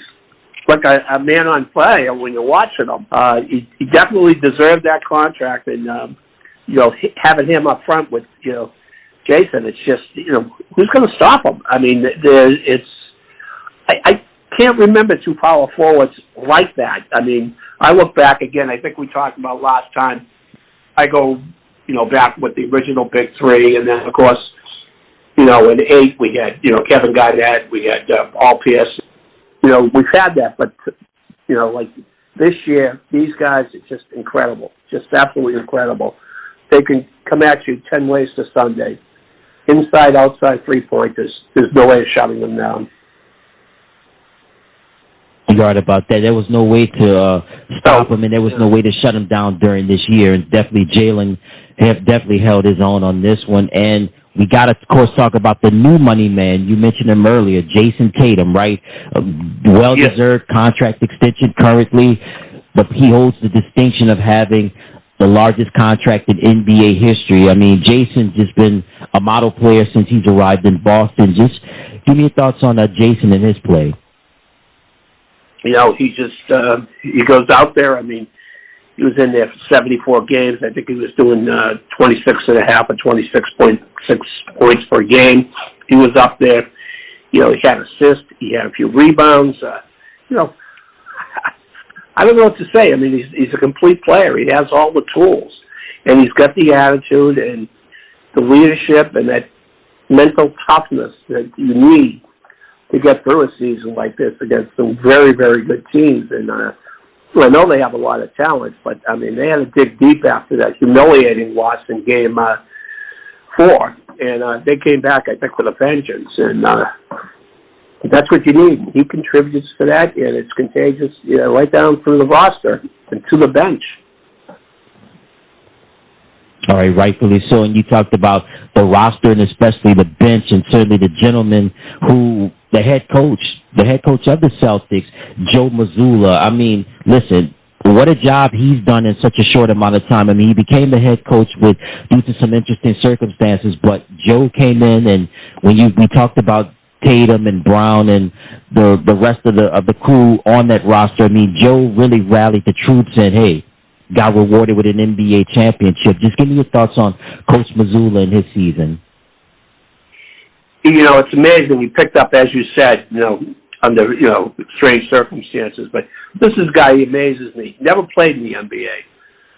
S7: like a man on fire when you're watching him. He definitely deserved that contract, and having him up front with Jason, it's just who's going to stop him? I can't remember two power forwards like that. I look back again. I think we talked about last time. I go, back with the original big three, and then of course, in 8 we had Kevin Garnett, we had Paul Pierce. We've had that, but like this year, these guys are just incredible, just absolutely incredible. They can come at you 10 ways to Sunday, inside, outside, three-pointers. There's no way of shutting them down.
S3: You're right about that. There was no way to stop him, and there was no way to shut him down during this year. And definitely Jaylen have definitely held his own on this one. And we got to, of course, talk about the new money man. You mentioned him earlier, Jason Tatum, right? Well-deserved contract extension currently, but he holds the distinction of having the largest contract in NBA history. Jason's just been a model player since he's arrived in Boston. Just give me your thoughts on Jason and his play.
S7: He just he goes out there. He was in there for 74 games. I think he was doing 26.5 or 26.6 points per game. He was up there. He had assists. He had a few rebounds. I don't know what to say. He's a complete player. He has all the tools, and he's got the attitude and the leadership and that mental toughness that you need to get through a season like this against some very, very good teams. And I know they have a lot of talent, but they had to dig deep after that humiliating loss in Game 4. and they came back, I think, with a vengeance, and that's what you need. He contributes to that, and it's contagious, right down through the roster and to the bench.
S3: All right, rightfully so. And you talked about the roster and especially the bench, and certainly the gentleman who, the head coach of the Celtics, Joe Mazzulla. I mean, listen, what a job he's done in such a short amount of time. I mean, he became the head coach due to some interesting circumstances, but Joe came in, and when we talked about Tatum and Brown and the rest of the crew on that roster, I mean, Joe really rallied the troops and, hey, got rewarded with an NBA championship. Just give me your thoughts on Coach Mazzulla and his season.
S7: It's amazing. He picked up, as you said, under, strange circumstances. But this is a guy, he amazes me. Never played in the NBA,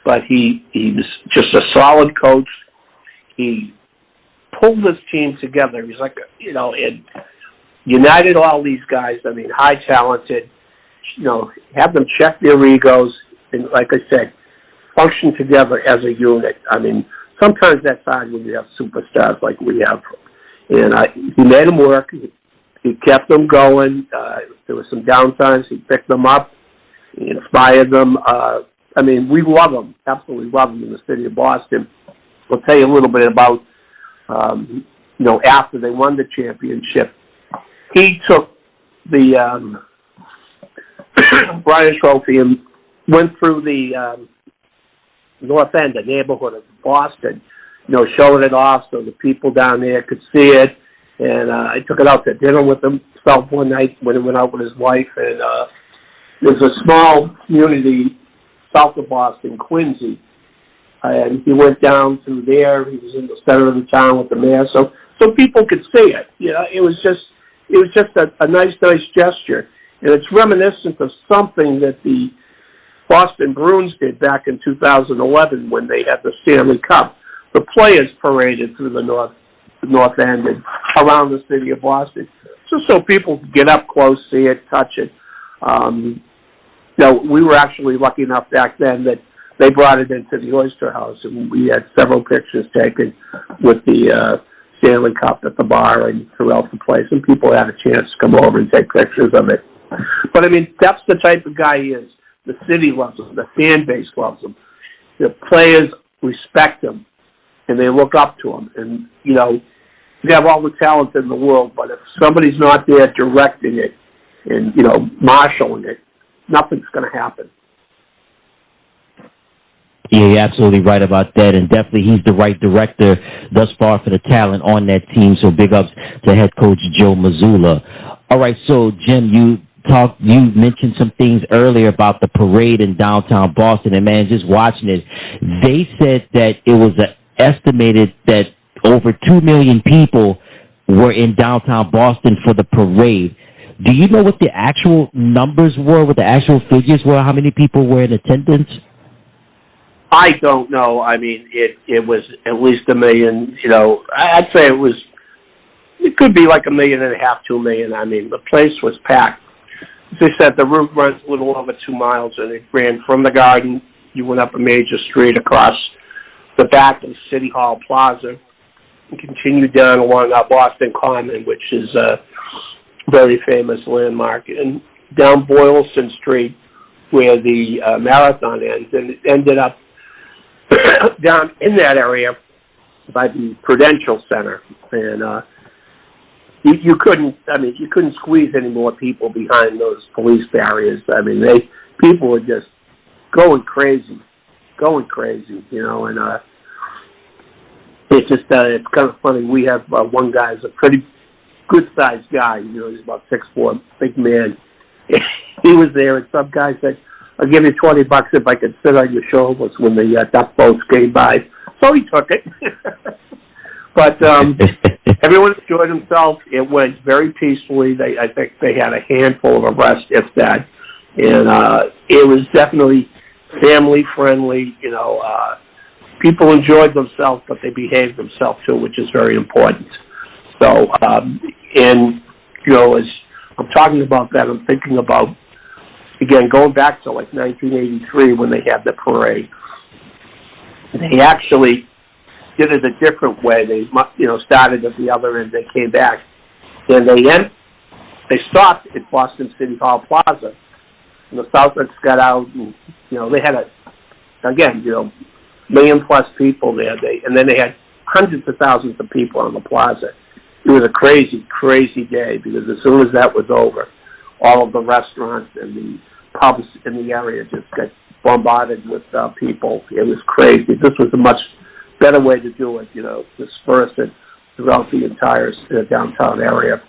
S7: but he was just a solid coach. He pulled this team together. He's like, it united all these guys. I mean, high talented, have them check their egos. And like I said, function together as a unit. I mean, sometimes that's hard when you have superstars like we have. And he made them work. He kept them going. There were some downtimes. He picked them up. He inspired them. I mean, we love him, absolutely love him in the city of Boston. I'll tell you a little bit about, after they won the championship. He took the Bryant Trophy and went through the North End, the neighborhood of Boston, showing it off so the people down there could see it. And I took it out to dinner with himself one night when he went out with his wife. And there's a small community south of Boston, Quincy. And he went down through there. He was in the center of the town with the mayor, so people could see it. It was just a nice gesture. And it's reminiscent of something that the Boston Bruins did back in 2011 when they had the Stanley Cup. The players paraded through the North End and around the city of Boston, just so people could get up close, see it, touch it. We were actually lucky enough back then that they brought it into the Oyster House, and we had several pictures taken with the Stanley Cup at the bar and throughout the place, and people had a chance to come over and take pictures of it. But, I mean, that's the type of guy he is. The city loves him. The fan base loves him. The players respect him, and they look up to him. And, you have all the talent in the world, but if somebody's not there directing it and, marshaling it, nothing's going to happen.
S3: Yeah, you're absolutely right about that, and definitely he's the right director thus far for the talent on that team, so big ups to head coach Joe Mazzulla. All right, so, Jim, you mentioned some things earlier about the parade in downtown Boston, and, man, just watching it, they said that it was estimated that over 2 million people were in downtown Boston for the parade. Do you know what the actual numbers were, what the actual figures were, how many people were in attendance?
S7: I don't know. I mean, it was at least 1 million. I'd say it could be like 1.5 million, 2 million. I mean, the place was packed. As I said, the route runs a little over 2 miles, and it ran from the Garden. You went up a major street across the back of City Hall Plaza and continued down along Boston Common, which is a very famous landmark, and down Boylston Street where the marathon ends, and it ended up down in that area by the Prudential Center, and you couldn't squeeze any more people behind those police barriers. I mean, people were just going crazy, and it's just it's kind of funny. We have one guy who's a pretty good-sized guy. He's about 6'4", big man. He was there, and some guy said, "I'll give you $20 if I could sit on your shoulders when the duck boats came by." So he took it. But everyone enjoyed himself. It went very peacefully. I think they had a handful of arrests, if that. And it was definitely family-friendly. People enjoyed themselves, but they behaved themselves, too, which is very important. So, as I'm talking about that, I'm thinking about, again, going back to like 1983 when they had the parade. They actually did it a different way. They, started at the other end. They came back, and they stopped at Boston City Hall Plaza. And the Celtics got out, and they had million-plus people there. And then they had hundreds of thousands of people on the plaza. It was a crazy, crazy day because as soon as that was over, all of the restaurants and the pubs in the area just got bombarded with people. It was crazy. This was a much better way to do it, disperse it throughout the entire downtown area.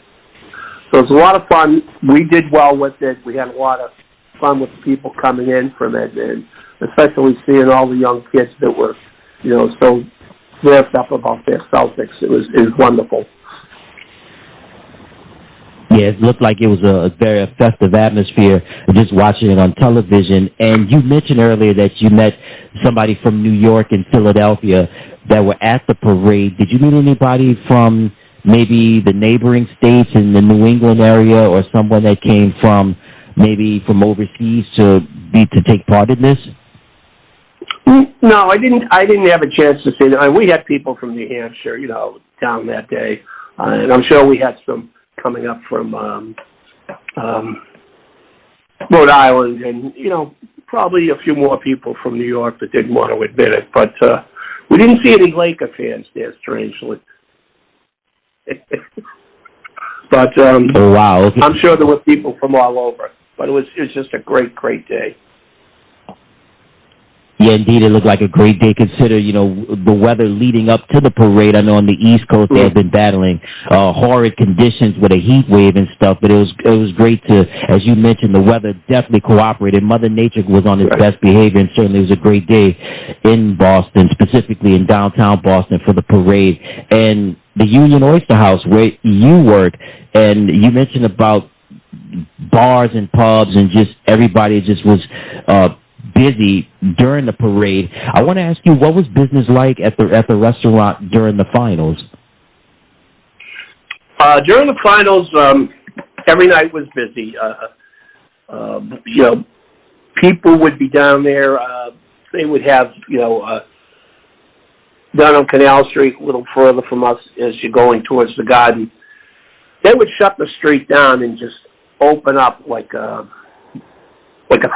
S7: So it was a lot of fun. We did well with it. We had a lot of fun with the people coming in from it, and especially seeing all the young kids that were, so ramped up about their Celtics. It was wonderful.
S3: Yeah, it looked like it was a very festive atmosphere just watching it on television. And you mentioned earlier that you met somebody from New York and Philadelphia that were at the parade. Did you meet anybody from maybe the neighboring states in the New England area, or someone that came from maybe from overseas to take part in this?
S7: No, I didn't have a chance to see them. We had people from New Hampshire, down that day, and I'm sure we had some coming up from Rhode Island, and probably a few more people from New York that didn't want to admit it. But we didn't see any Laker fans there, strangely. But
S3: oh, wow. Okay.
S7: I'm sure there were people from all over. But it was just a great, great day.
S3: Yeah, indeed, it looked like a great day. Consider, the weather leading up to the parade. I know on the East Coast they have been battling horrid conditions with a heat wave and stuff, but it was great to, as you mentioned, the weather definitely cooperated. Mother Nature was on its best behavior, and certainly it was a great day in Boston, specifically in downtown Boston for the parade. And the UnionOysterHouse, where you work, and you mentioned about bars and pubs and just everybody just was busy during the parade. I want to ask you, what was business like at the restaurant during the finals?
S7: During the finals, every night was busy. People would be down there. They would have, down on Canal Street, a little further from us as you're going towards the Garden, they would shut the street down and just open up like a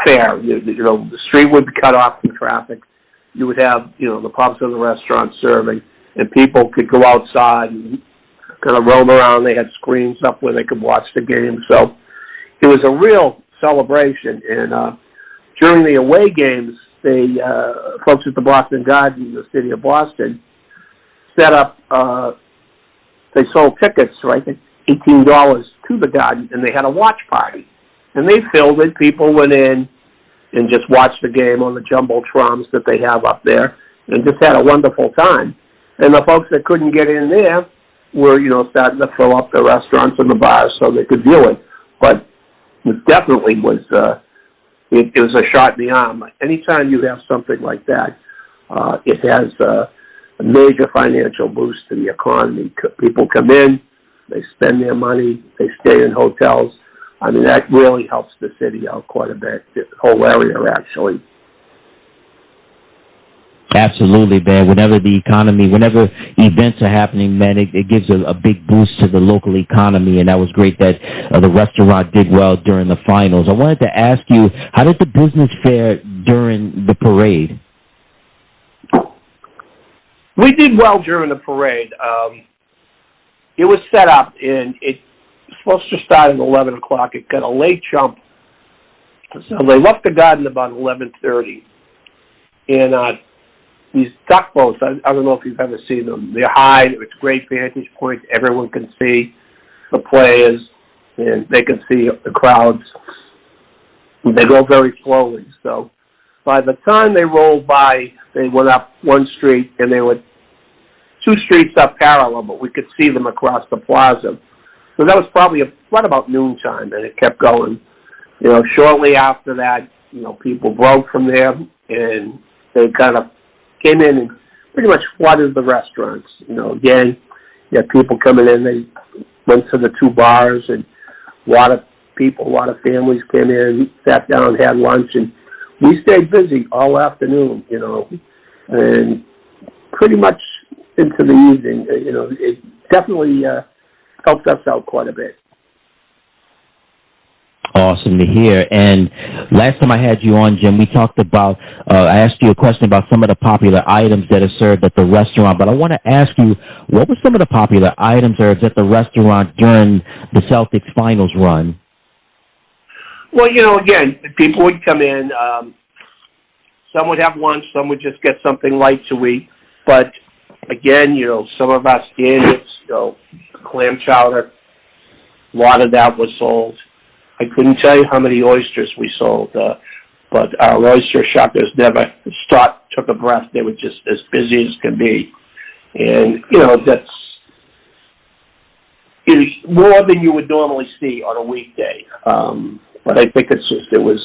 S7: fair. The street would be cut off from traffic. You would have, the pubs and the restaurants serving, and people could go outside and kind of roam around. They had screens up where they could watch the game. So it was a real celebration. And during the away games, folks at the Boston Garden, the city of Boston, set up, they sold tickets, right, $18 to the Garden, and they had a watch party. And they filled it. People went in and just watched the game on the jumbotrons that they have up there and just had a wonderful time. And the folks that couldn't get in there were, starting to fill up the restaurants and the bars so they could view it. But it definitely was, it was a shot in the arm. Anytime you have something like that, it has a major financial boost to the economy. People come in, they spend their money, they stay in hotels. I mean, that really helps the city out quite a bit, the whole area, actually.
S3: Absolutely, man. Whenever events are happening, man, it gives a big boost to the local economy, and that was great that the restaurant did well during the finals. I wanted to ask you, how did the business fare during the parade?
S7: We did well during the parade. It was set up, and it supposed to start at 11 o'clock. It got a late jump. So they left the Garden about 11:30. And these duck boats, I don't know if you've ever seen them. They're high. It's great vantage point. Everyone can see the players, and they can see the crowds. And they go very slowly. So by the time they rolled by, they went up one street, and they were two streets up parallel, but we could see them across the plaza. So that was probably right about noontime, and it kept going. Shortly after that, people broke from there, and they kind of came in and pretty much flooded the restaurants. Again, you had people coming in. They went to the two bars, and a lot of families came in, sat down, had lunch, and we stayed busy all afternoon, and pretty much into the evening. It definitely helped us out quite a bit.
S3: Awesome to hear. And last time I had you on, Jim, we talked about, I asked you a question about some of the popular items that are served at the restaurant, but I want to ask you, what were some of the popular items served at the restaurant during the Celtics finals run?
S7: Well, again, people would come in, some would have lunch, some would just get something light to eat, but again, some of our standards, clam chowder, a lot of that was sold. I couldn't tell you how many oysters we sold, but our oyster shuckers never stopped, took a breath. They were just as busy as can be. And, that's more than you would normally see on a weekday. But I think it was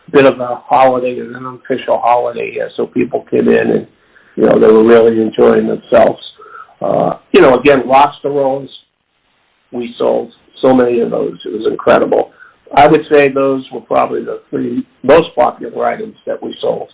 S7: a bit of a holiday, an unofficial holiday here, so people came in and, they were really enjoying themselves. Again, lobster rolls, we sold so many of those. It was incredible. I would say those were probably the 3 most popular items that we sold.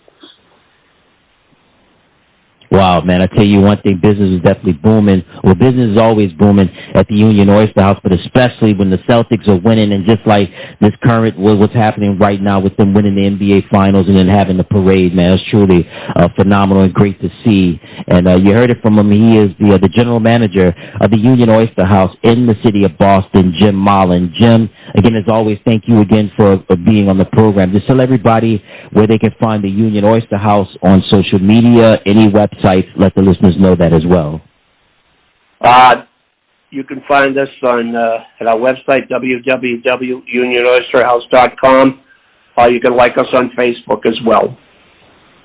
S3: Wow, man, I tell you one thing, business is definitely booming. Well, business is always booming at the Union Oyster House, but especially when the Celtics are winning, and just like this current, what's happening right now with them winning the NBA Finals and then having the parade, man, it's truly phenomenal and great to see. And you heard it from him. He is the general manager of the Union Oyster House in the city of Boston, JimMalinn. Jim, again, as always, thank you again for being on the program. Just tell everybody where they can find the Union Oyster House on social media, any websites. Let the listeners know that as well.
S7: You can find us on at our website, www.UnionOysterHouse.com, or you can like us on Facebook as well.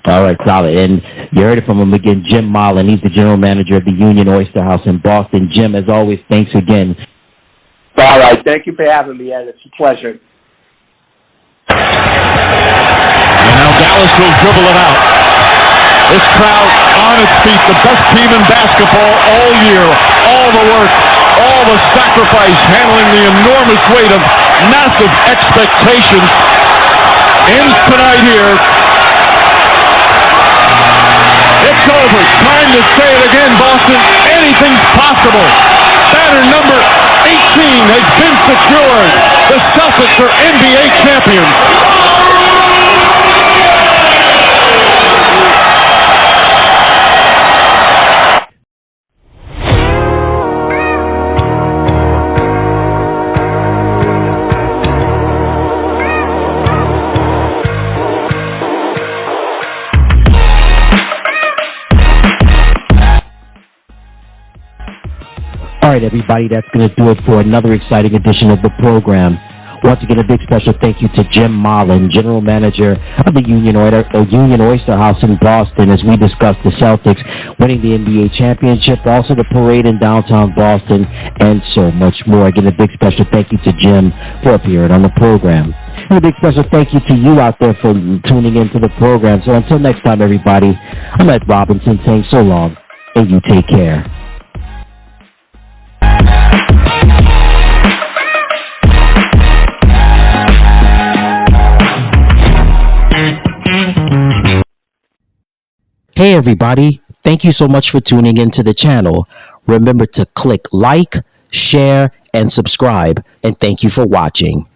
S3: All right, solid. And you heard it from him again, JimMalinn. He's the general manager of the Union Oyster House in Boston. Jim, as always, thanks again.
S7: All right. Thank you for having me, Ed. It's a pleasure.
S6: And now Dallas will dribble it out. This crowd on its feet, the best team in basketball all year. All the work, all the sacrifice, handling the enormous weight of massive expectations. Ends tonight here. It's over. Time to say it again, Boston. Anything's possible. Banner number 18 has been secured. The Celtics are NBA champions.
S3: All right, everybody, that's going to do it for another exciting edition of the program. Once again, a big special thank you to JimMalinn, General Manager of the Union Oyster House in Boston, as we discussed the Celtics winning the NBA championship, also the parade in downtown Boston, and so much more. Again, a big special thank you to Jim for appearing on the program. And a big special thank you to you out there for tuning into the program. So until next time, everybody, I'm Ed Robinson saying so long, and you take care. Hey everybody, thank you so much for tuning into the channel. Remember to click like, share, and subscribe, and thank you for watching.